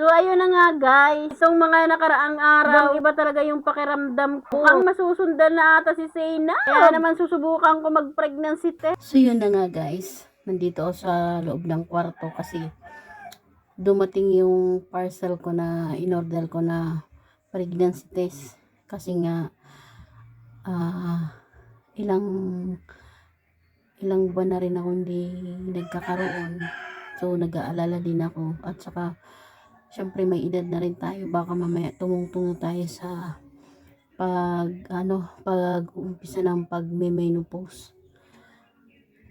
So, ayun na nga guys. So, mga nakaraang araw, iba talaga yung pakiramdam ko. Ang masusundan na ata si Seyna. Kaya naman susubukan ko mag-pregnancy test. So yun na nga guys, nandito ako sa loob ng kwarto kasi dumating yung parcel ko na in-order ko na pregnancy test. Kasi nga ilang buwan na rin ako hindi nagkakaroon. So nag-aalala din ako at saka syempre may edad na rin tayo, baka mamaya tumungtong tayo sa pag-umpisa ng pag-menopause.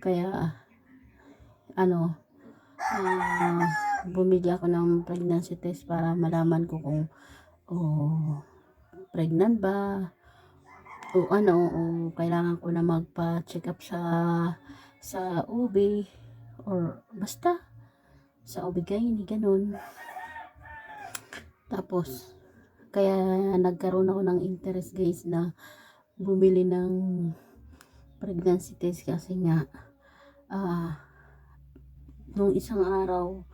Kaya bumili ako ng pregnancy test para malaman ko kung pregnant ba o kailangan ko na magpa-check up sa OB or basta sa OB-GYN, ganun. Tapos kaya nagkaroon ako ng interest guys na bumili ng pregnancy test kasi nga nung isang araw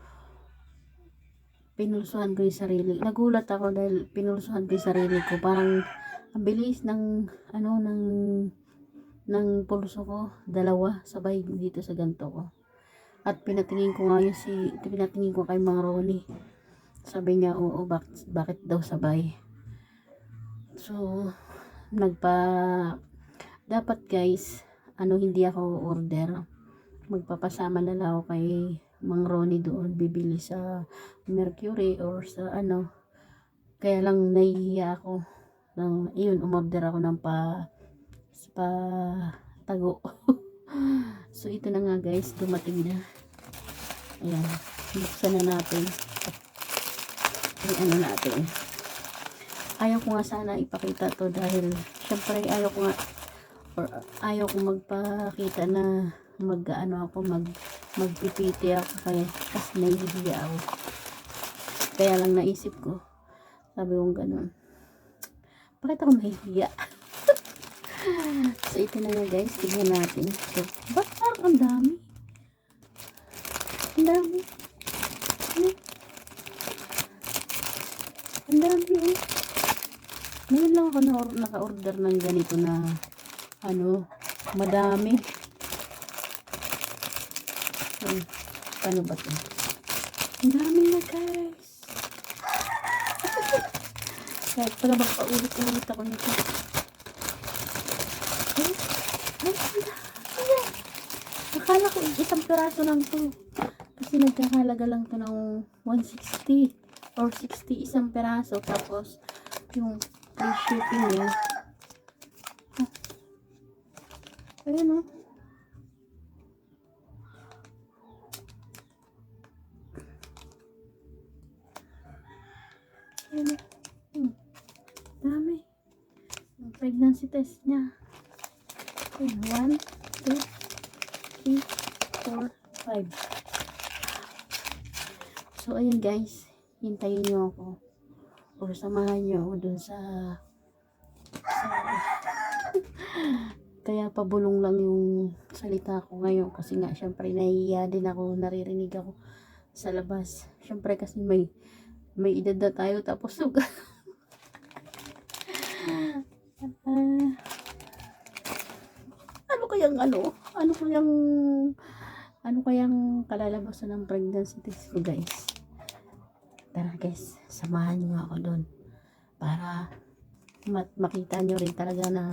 pinulsuhan ko yung sarili. Nagulat ako dahil pinulsuhan ko yung sarili ko. Parang ang bilis ng pulso ko. Dalawa sabay dito sa ganto ko. At pinatingin ko kay Mang Ronnie. Sabi niya, oo, bakit daw sabay? So, dapat guys, hindi ako order. Magpapasama na lang ako kay Mang Ronnie doon, bibili sa Mercury or sa kaya lang nahihiya ako yun, umorder ako ng tago. So ito na nga guys, dumating na. Ayan, buksan na natin. Natin, ayaw ko nga sana ipakita to dahil syempre ayaw ko magpakita na magpipiti ako kasi nahihiya ako. Kaya lang naisip ko, sabi kong ganun, bakit ako mahihiya? So ito na nga guys, tignan natin. So, ba't parang ang dami? Ang dami ngayon lang ako naka-order ng ganito na madami. Paano ba ito? Ang dami na guys. Kahit pala magpaulit-ulit ako nito. Akala ko isang piraso lang to. Kasi nagkakalaga lang to ng 160 or 60 isang piraso. Tapos yung free shipping niya. Ayan o. Dami. Yung pregnancy test niya. 1, 2, 3, 4, 5. So ayun guys, hintayin nyo ako or samahan nyo ako dun sa kaya pabulong lang yung salita ko ngayon kasi nga syempre nahihiya din ako, naririnig ako sa labas. Syempre kasi may edad na tayo tapos ano kayang kalalabasan ng pregnancy test ko guys. Tara guys, samahan nyo ako doon para makita nyo rin talaga na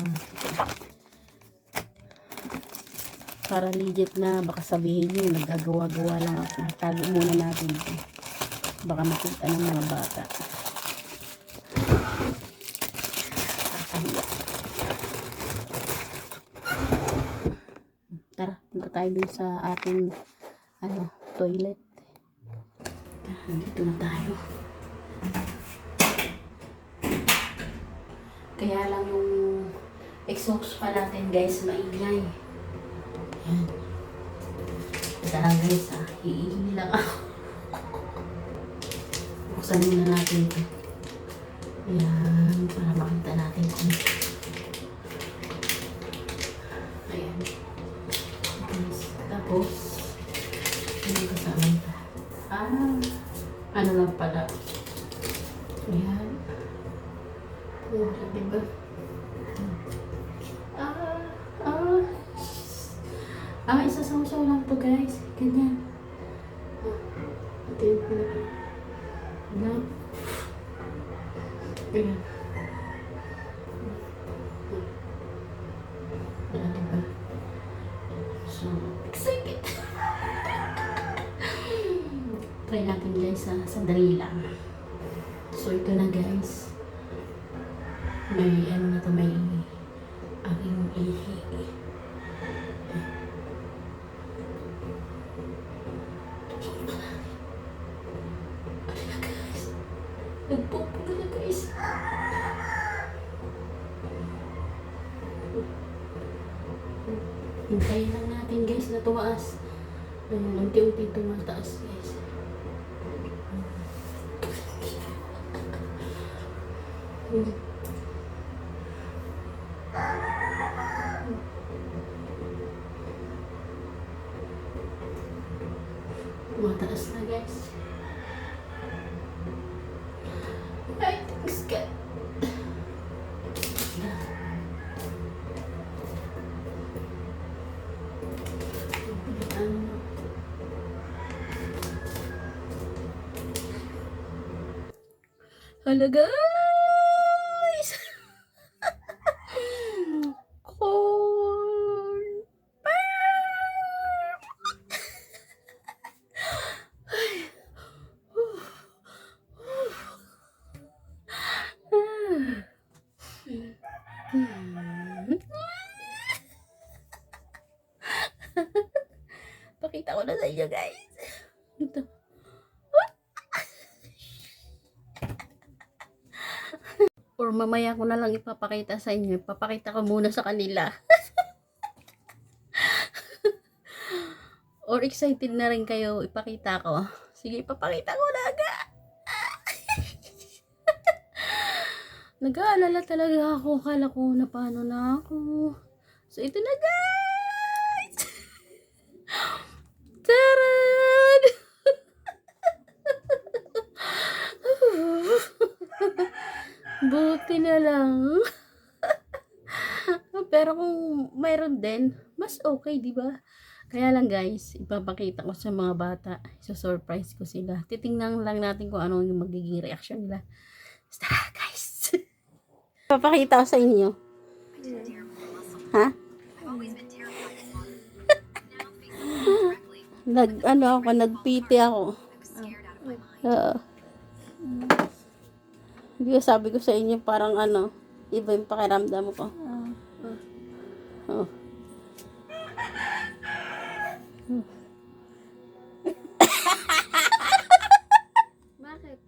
para legit na. Baka sabihin nyo nagagawa-gawa lang ako. Tago muna natin ito, baka makita ng mga bata. Tara, punta tayo dun sa ating toilet. Dito na tayo. Kaya lang yung exhaust pa natin guys maingay. Yan. Tara guys, hihingi lang ako. Buksan muna natin ito. Yan, para makita natin kung ayan. Tapos ano kasama ito? Ano lang pala, Diba? Isasawsaw lang to guys. Ganyan. Ito yung pala. Ganyan. Ganyan. Diba? So, excited! Try natin guys sa sandali lang. So, ito na guys. May ano na to, may aking ihi. Nagpupulo na guys. Hintayin lang natin guys na tumaas. Unti-unti tumataas guys. Tumataas na guys. Ay, thanks God. Hala guys! Corn! Pakita ko na sa inyo guys. Ito. Or mamaya ko na lang ipapakita sa inyo. Ipapakita ko muna sa kanila. Or excited na rin kayo ipakita ko. Sige, ipapakita ko na agad. Nag-aalala talaga ako. Akala ko na paano na ako. So, ito na guys! Taran! Buti na lang. Pero kung mayroon din, mas okay, di ba? Kaya lang guys, ipapakita ko sa mga bata. Surprise ko sila. Titingnan lang natin kung ano yung magiging reaction nila. Tara guys! Ipapakita ko sa inyo. Ha? Nagpiti ako. Hindi sabi ko sa inyo parang iba yung pakiramdam ko. Oh. Bakit?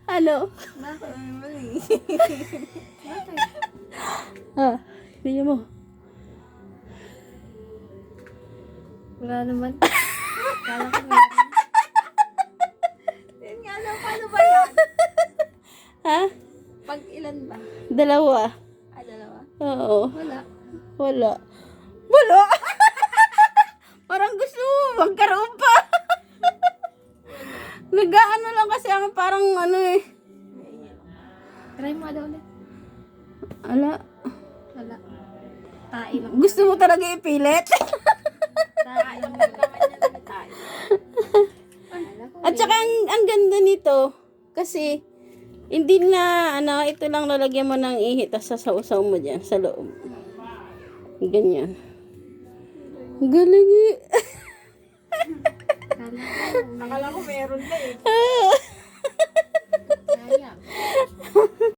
Ano? Bakit? Hindi mo. Wala naman. Kala ko meron. Yan nga lang, paano ba yan? Ha? Pag ilan ba? Dalawa. Dalawa? Oo. Wala. Wala? Parang gusto mo magkaroon pa. Nag-ano lang kasi ako parang Try mo daw ulit. Wala. Tae lang. Gusto mo talaga ipilit? Tae lang naman yan na tae. At saka ang ganda nito kasi hindi na ito lang lalagyan mo ng ihi tapos sasausaw mo dyan sa loob. Ganyan. Galing eh. Akala ko meron na eh.